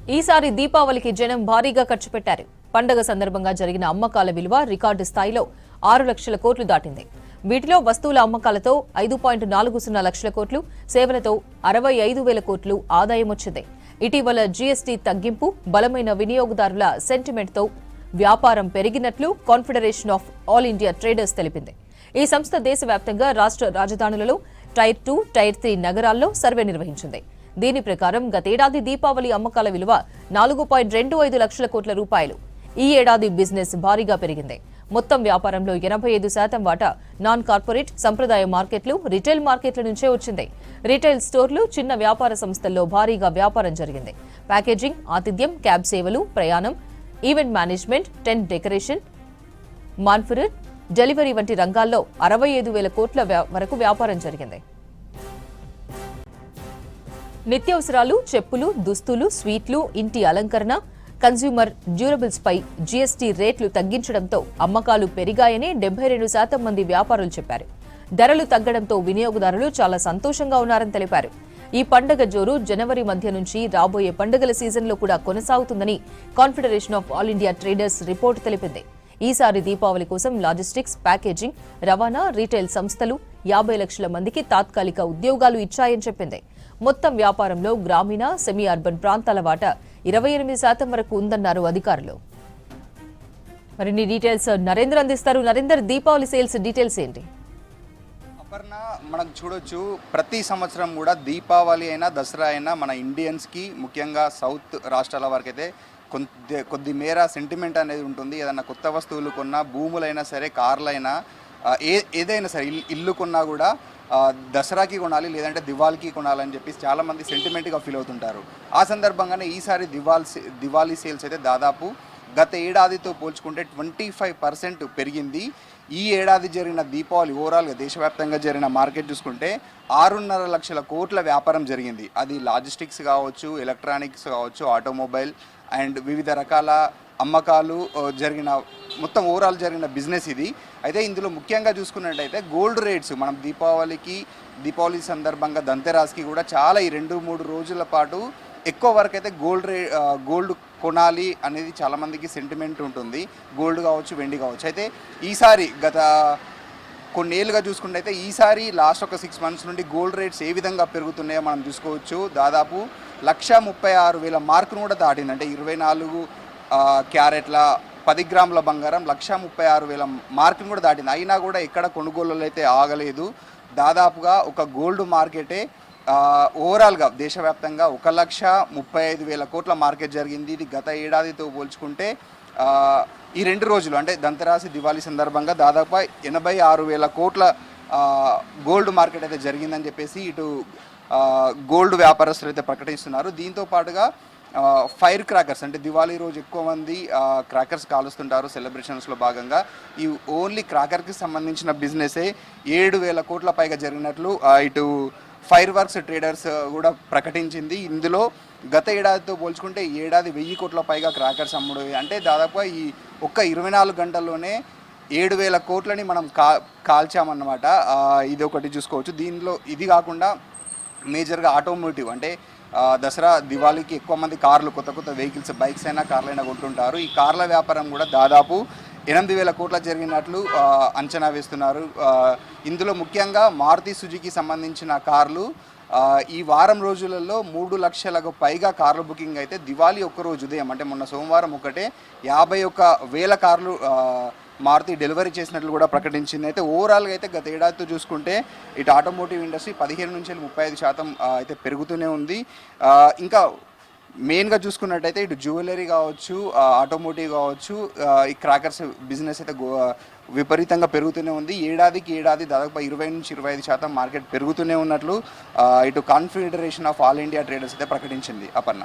ఈసారి దీపావళికి జనం భారీగా ఖర్చు పెట్టారు. పండగ సందర్భంగా జరిగిన అమ్మకాల విలువ రికార్డు స్థాయిలో 6 లక్షల కోట్లు దాటింది. వీటిలో వస్తువుల అమ్మకాలతో 5.40 లక్షల కోట్లు, సేవలతో 65,000 కోట్లు ఆదాయం వచ్చింది. ఇటీవల జీఎస్టీ తగ్గింపు, బలమైన వినియోగదారుల సెంటిమెంట్తో వ్యాపారం పెరిగినట్లు Confederation of All India Traders తెలిపింది. ఈ సంస్థ దేశవ్యాప్తంగా రాష్ట్ర రాజధానులలో టైర్ 2, టైర్ 3 నగరాల్లో సర్వే నిర్వహించింది. దీని ప్రకారం గతేడాది దీపావళి అమ్మకాల విలువ 4.25 లక్షల కోట్ల రూపాయలు. ఈ ఏడాది బిజినెస్ భారీగా పెరిగింది. మొత్తం వ్యాపారంలో 85% వాటా నాన్ కార్పొరేట్, సంప్రదాయ మార్కెట్లు, రిటైల్ మార్కెట్ల నుంచే వచ్చింది. రిటైల్ స్టోర్లు, చిన్న వ్యాపార సంస్థల్లో భారీగా వ్యాపారం జరిగింది. ప్యాకేజింగ్, ఆతిథ్యం, క్యాబ్ సేవలు, ప్రయాణం, ఈవెంట్ మేనేజ్మెంట్, టెంట్ డెకరేషన్, మాన్ఫ్యూర్, డెలివరీ వంటి రంగాల్లో 65,000 కోట్ల వరకు వ్యాపారం జరిగింది. నిత్యావసరాలు, చెప్పులు, దుస్తులు, స్వీట్లు, ఇంటి అలంకరణ, కన్స్యూమర్ డ్యూరబుల్స్ పై జీఎస్టీ రేట్లు తగ్గించడంతో అమ్మకాలు పెరిగాయని 72% మంది వ్యాపారులు చెప్పారు. ధరలు తగ్గడంతో వినియోగదారులు చాలా సంతోషంగా ఉన్నారని తెలిపారు. ఈ పండగ జోరు జనవరి మధ్య నుంచి రాబోయే పండుగల సీజన్లో కూడా కొనసాగుతుందని confederation of All India traders report తెలిపింది. ఈసారి దీపావళి కోసం లాజిస్టిక్స్, ప్యాకేజింగ్, రవాణా, రీటైల్ సంస్థలు 50 లక్షల మందికి తాత్కాలిక ఉద్యోగాలు ఇచ్చాయని చెప్పింది. మొత్తం వ్యాపారంలో గ్రామీణ, సెమీ అర్బన్ ప్రాంతాల వాటా 28% వరకు ఉందన్నారు అధికారులు. మరిన్ని డీటెయిల్స్ నరేందర్ అందిస్తారు. నరేందర్, దీపావళి సేల్స్ డీటెయిల్స్ ఏంటి? అపర్ణ, మనకు చూడొచ్చు ప్రతి సంవత్సరం కూడా దీపావళి అయినా దసరా అయినా మన ఇండియన్స్కి, ముఖ్యంగా సౌత్ రాష్ట్రాల వరకైతే కొద్ది మేర సెంటిమెంట్ అనేది ఉంటుంది. ఏదైనా కొత్త వస్తువులు కొన్నా, భూములైనా సరే, కార్లైనా, ఏదైనా సరే, ఇల్లు కొన్నా కూడా దసరాకి కొనాలి, లేదంటే దివాళీకి కొనాలని చెప్పి చాలామంది సెంటిమెంట్గా ఫీల్ అవుతుంటారు. ఆ సందర్భంగానే ఈసారి దివాళీ సేల్స్ అయితే దాదాపు గత ఏడాదితో పోల్చుకుంటే 25% పెరిగింది. ఈ ఏడాది జరిగిన దీపావళి ఓవరాల్గా దేశవ్యాప్తంగా జరిగిన మార్కెట్ చూసుకుంటే 6.5 లక్షల కోట్ల వ్యాపారం జరిగింది. అది లాజిస్టిక్స్ కావచ్చు, ఎలక్ట్రానిక్స్ కావచ్చు, ఆటోమొబైల్ అండ్ వివిధ రకాల అమ్మకాలు జరిగిన మొత్తం ఓవరాల్ జరిగిన బిజినెస్ ఇది. అయితే ఇందులో ముఖ్యంగా చూసుకున్నట్టయితే గోల్డ్ రేట్స్ మనం దీపావళి సందర్భంగా దంతెరాస్కి కూడా చాలా ఈ 2-3 రోజుల పాటు ఎక్కువ వరకు అయితే గోల్డ్ కొనాలి అనేది చాలామందికి సెంటిమెంట్ ఉంటుంది. గోల్డ్ కావచ్చు, వెండి కావచ్చు. అయితే ఈసారి గత కొన్నేళ్ళుగా చూసుకుంటే ఈసారి లాస్ట్ ఒక 6 months నుండి గోల్డ్ రేట్స్ ఏ విధంగా పెరుగుతున్నాయో మనం చూసుకోవచ్చు. దాదాపు 136,000 మార్కును కూడా దాటింది. అంటే 24 క్యారెట్ల 10 గ్రాముల బంగారం 136,000 మార్కును కూడా దాటింది. అయినా కూడా ఎక్కడ కొనుగోళ్ళు అయితే ఆగలేదు. దాదాపుగా ఒక గోల్డ్ మార్కెటే ఓవరాల్గా దేశవ్యాప్తంగా 1,35,000 కోట్ల మార్కెట్ జరిగింది. ఇది గత ఏడాదితో పోల్చుకుంటే ఈ 2 రోజులు అంటే దంతెరాసి, దివాళీ సందర్భంగా దాదాపు 86,000 కోట్ల గోల్డ్ మార్కెట్ అయితే జరిగిందని చెప్పేసి ఇటు గోల్డ్ వ్యాపారస్తులు అయితే ప్రకటిస్తున్నారు. దీంతో పాటుగా ఫైర్ క్రాకర్స్ అంటే దివాళీ రోజు ఎక్కువ మంది క్రాకర్స్ కాలుస్తుంటారు సెలబ్రేషన్స్లో భాగంగా. ఈ ఓన్లీ క్రాకర్కి సంబంధించిన బిజినెసే 7,000 కోట్ల పైగా జరిగినట్లు ఇటు ఫైర్ వర్క్స్ ట్రేడర్స్ కూడా ప్రకటించింది. ఇందులో గత ఏడాదితో పోల్చుకుంటే ఈ ఏడాది 1,000 కోట్ల పైగా క్రాకర్స్ అమ్ముడు. అంటే దాదాపుగా ఈ ఒక్క 24 గంటల్లోనే 7,000 కోట్లని మనం కాల్చామన్నమాట. ఇది ఒకటి చూసుకోవచ్చు. దీనిలో ఇది కాకుండా మేజర్గా ఆటోమోటివ్ అంటే దసరా, దివాళీకి ఎక్కువ మంది కార్లు, కొత్త వెహికల్స్, బైక్స్ అయినా కార్లు అయినా కొంటుంటారు. ఈ కార్ల వ్యాపారం కూడా దాదాపు 8,000 కోట్ల జరిగినట్లు అంచనా వేస్తున్నారు. ఇందులో ముఖ్యంగా మారుతి సుజుకి సంబంధించిన కార్లు ఈ వారం రోజులలో 3 లక్షలకు పైగా కార్ల బుకింగ్ అయితే దివాళీ ఒక్కరోజు ఉదయం అంటే మొన్న సోమవారం ఒకటే 51,000 కార్లు మారుతి డెలివరీ చేసినట్లు కూడా ప్రకటించింది. అయితే ఓవరాల్గా అయితే గత ఏడాదితో చూసుకుంటే ఇటు ఆటోమోటివ్ ఇండస్ట్రీ 15 నుంచి 35% అయితే పెరుగుతూనే ఉంది. ఇంకా మెయిన్గా చూసుకున్నట్టయితే ఇటు జ్యువెలరీ కావచ్చు, ఆటోమోటివ్ కావచ్చు, ఈ క్రాకర్స్ బిజినెస్ అయితే విపరీతంగా పెరుగుతూనే ఉంది. ఏడాదికి దాదాపు 20 నుంచి 25% మార్కెట్ పెరుగుతూనే ఉన్నట్లు ఇటు confederation of All India traders అయితే ప్రకటించింది. అపర్ణ.